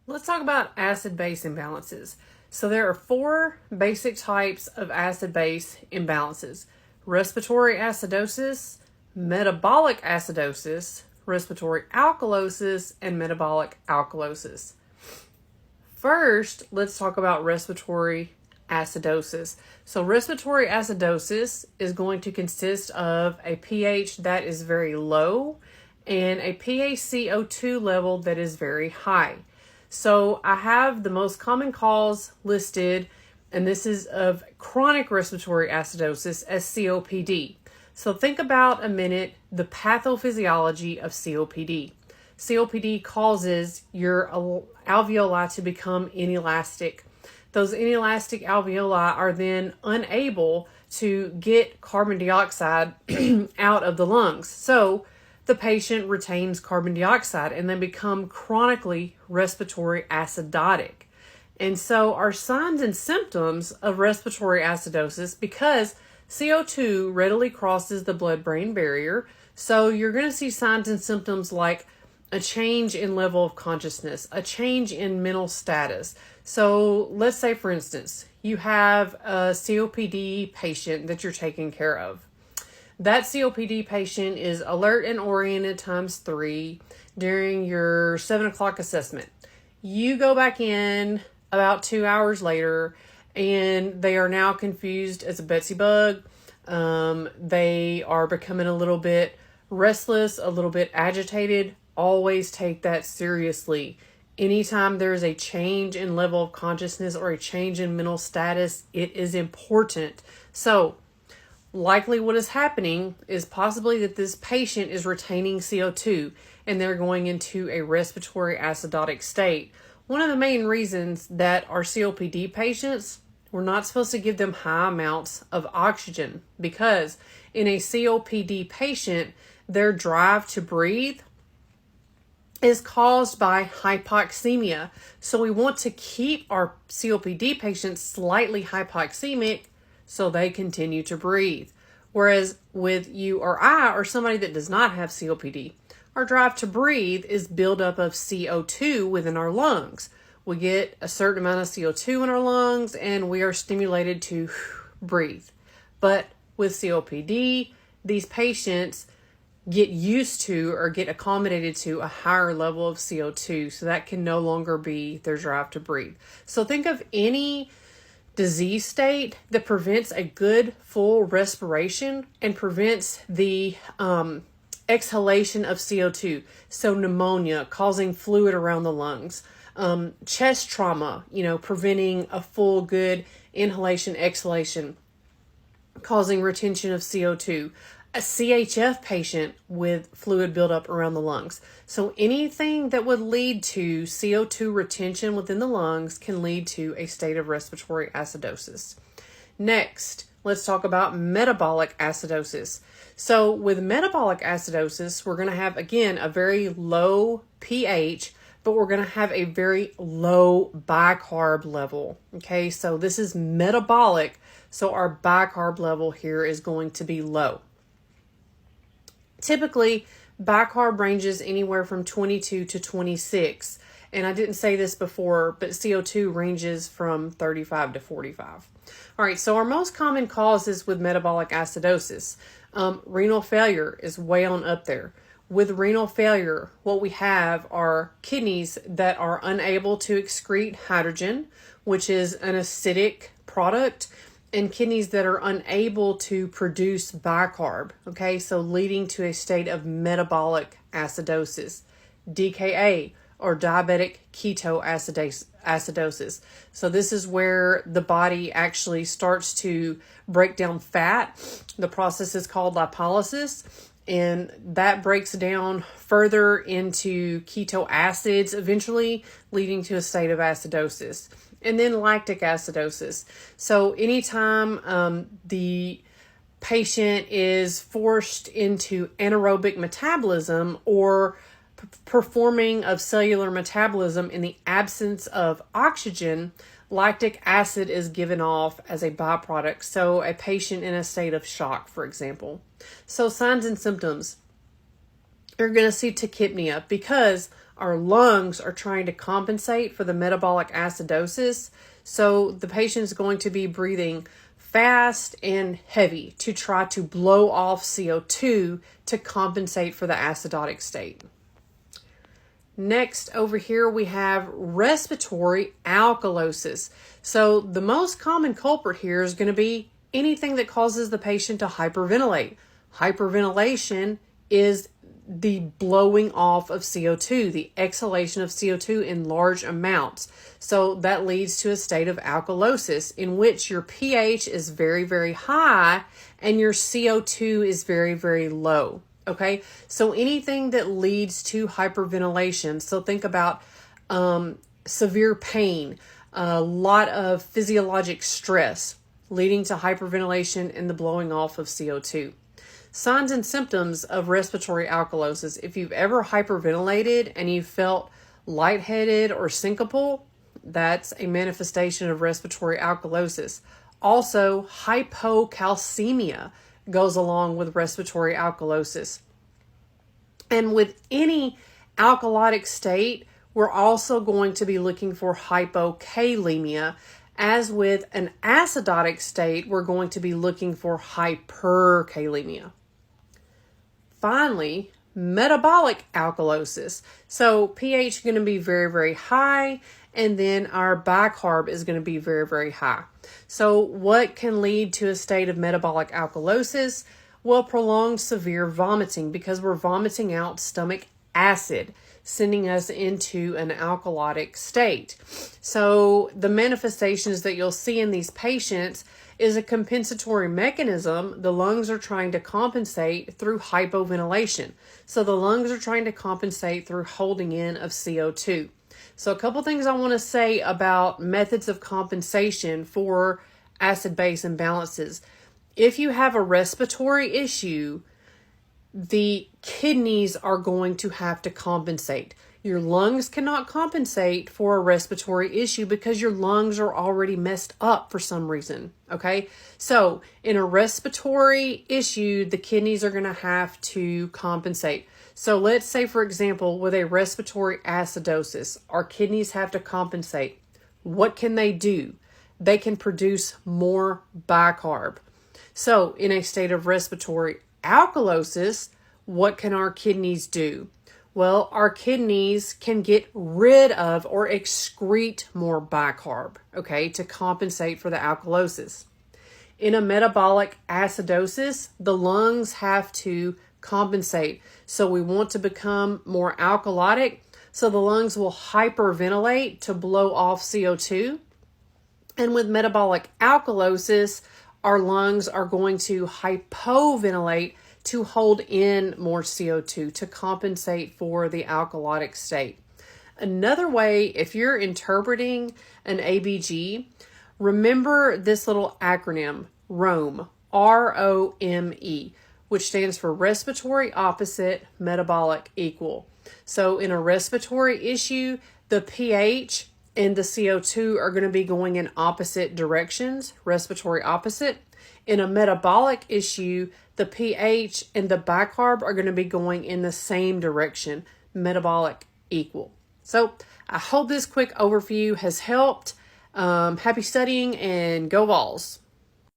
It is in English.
Let's talk about acid-base imbalances. So there are four basic types of acid-base imbalances: respiratory acidosis, metabolic acidosis, respiratory alkalosis, and metabolic alkalosis. First, let's talk about respiratory acidosis. So respiratory acidosis is going to consist of a pH that is very low and a PaCO2 level that is very high. So I have the most common cause listed, and this is of chronic respiratory acidosis as COPD. So think about a minute the pathophysiology of COPD. COPD causes your alveoli to become inelastic. Those inelastic alveoli are then unable to get carbon dioxide out of the lungs. So the patient retains carbon dioxide and they become chronically respiratory acidotic. And so our signs and symptoms of respiratory acidosis, because CO2 readily crosses the blood-brain barrier, so you're going to see signs and symptoms like a change in level of consciousness, a change in mental status. So let's say, for instance, you have a COPD patient that you're taking care of. That COPD patient is alert and oriented ×3 during your 7 o'clock assessment. You go back in about 2 hours later and they are now confused as a Betsy bug. They are becoming a little bit restless, a little bit agitated. Always take that seriously. Anytime there's a change in level of consciousness or a change in mental status, it is important. So likely what is happening is possibly that this patient is retaining CO2 and they're going into a respiratory acidotic state. One of the main reasons that our COPD patients, we're not supposed to give them high amounts of oxygen, because in a COPD patient, their drive to breathe is caused by hypoxemia. So we want to keep our COPD patients slightly hypoxemic so they continue to breathe. Whereas with you or I or somebody that does not have COPD, our drive to breathe is buildup of CO2 within our lungs. We get a certain amount of CO2 in our lungs and we are stimulated to breathe. But with COPD, these patients get used to or get accommodated to a higher level of CO2, so that can no longer be their drive to breathe. So think of any disease state that prevents a good full respiration and prevents the exhalation of CO2. So pneumonia, causing fluid around the lungs, chest trauma, preventing a full good inhalation, exhalation, causing retention of CO2. A CHF patient with fluid buildup around the lungs. So anything that would lead to CO2 retention within the lungs can lead to a state of respiratory acidosis. Next, let's talk about metabolic acidosis. So with metabolic acidosis, we're going to have, again, a very low pH, but we're going to have a very low bicarb level. Okay, so this is metabolic, so our bicarb level here is going to be low. Typically, bicarb ranges anywhere from 22 to 26. And I didn't say this before, but CO2 ranges from 35 to 45. All right, so our most common causes with metabolic acidosis, renal failure is way on up there. With renal failure, what we have are kidneys that are unable to excrete hydrogen, which is an acidic product, and kidneys that are unable to produce bicarb, okay? So leading to a state of metabolic acidosis. DKA, or diabetic ketoacidosis. So this is where the body actually starts to break down fat. The process is called lipolysis, and that breaks down further into keto acids, eventually leading to a state of acidosis. And then lactic acidosis. So anytime the patient is forced into anaerobic metabolism or performing of cellular metabolism in the absence of oxygen, lactic acid is given off as a byproduct. So a patient in a state of shock, for example. So signs and symptoms. You're going to see tachypnea because our lungs are trying to compensate for the metabolic acidosis. So the patient is going to be breathing fast and heavy to try to blow off CO2 to compensate for the acidotic state. Next, over here we have respiratory alkalosis. So the most common culprit here is going to be anything that causes the patient to hyperventilate. Hyperventilation is the blowing off of CO2, the exhalation of CO2 in large amounts. So that leads to a state of alkalosis in which your pH is very, very high and your CO2 is very, very low. Okay, so anything that leads to hyperventilation, so think about severe pain, a lot of physiologic stress leading to hyperventilation and the blowing off of CO2. Signs and symptoms of respiratory alkalosis. If you've ever hyperventilated and you felt lightheaded or syncopal, that's a manifestation of respiratory alkalosis. Also, hypocalcemia goes along with respiratory alkalosis. And with any alkalotic state, we're also going to be looking for hypokalemia. As with an acidotic state, we're going to be looking for hyperkalemia. Finally, metabolic alkalosis. So pH is going to be very, very high, and then our bicarb is going to be very, very high. So what can lead to a state of metabolic alkalosis? Well, prolonged severe vomiting, because we're vomiting out stomach acid, sending us into an alkalotic state. So the manifestations that you'll see in these patients is a compensatory mechanism. The lungs are trying to compensate through hypoventilation. So the lungs are trying to compensate through holding in of CO2. So a couple things I want to say about methods of compensation for acid-base imbalances. If you have a respiratory issue, the kidneys are going to have to compensate. Your lungs cannot compensate for a respiratory issue because your lungs are already messed up for some reason. Okay, so in a respiratory issue, the kidneys are going to have to compensate. So let's say, for example, with a respiratory acidosis, our kidneys have to compensate. What can they do? They can produce more bicarb. So in a state of respiratory alkalosis, what can our kidneys do? Well, our kidneys can get rid of or excrete more bicarb, okay, to compensate for the alkalosis. In a metabolic acidosis, the lungs have to compensate. So we want to become more alkalotic, so the lungs will hyperventilate to blow off CO2. And with metabolic alkalosis, our lungs are going to hypoventilate to hold in more CO2 to compensate for the alkalotic state. Another way, if you're interpreting an ABG, remember this little acronym, ROME, R-O-M-E, which stands for respiratory opposite, metabolic equal. So in a respiratory issue, the pH and the CO2 are going to be going in opposite directions, respiratory opposite. In a metabolic issue, the pH and the bicarb are going to be going in the same direction, metabolic equal. So I hope this quick overview has helped. Happy studying and go Vols.